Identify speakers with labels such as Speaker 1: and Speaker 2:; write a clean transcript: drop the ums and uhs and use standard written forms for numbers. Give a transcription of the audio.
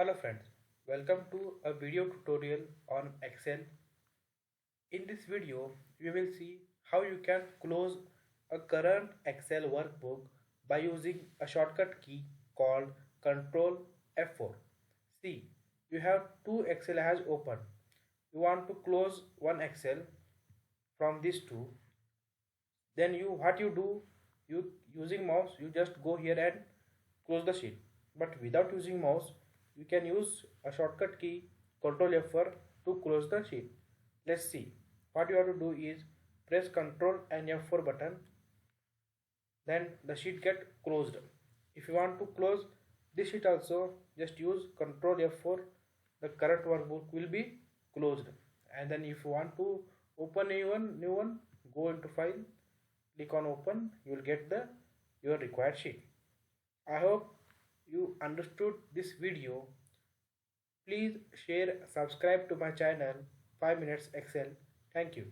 Speaker 1: Hello friends, welcome to a video tutorial on Excel. In this video, you will see how you can close a current Excel workbook by using a shortcut key called ctrl F4. See, you have two Excel has open. You want to close one Excel from these two. Then what you do, you using mouse, you just go here and close the sheet. But without using mouse, you can use a shortcut key ctrl F4 to close the sheet. Let's see. What you have to do is press ctrl and F4 button, then the sheet get closed. If you want to close this sheet also, just use ctrl F4. The current workbook will be closed. And then if you want to open a new one, go into file, click on open, you will get your required sheet. I hope you understood this video. Please share, subscribe to my channel 5 minutes Excel. Thank you.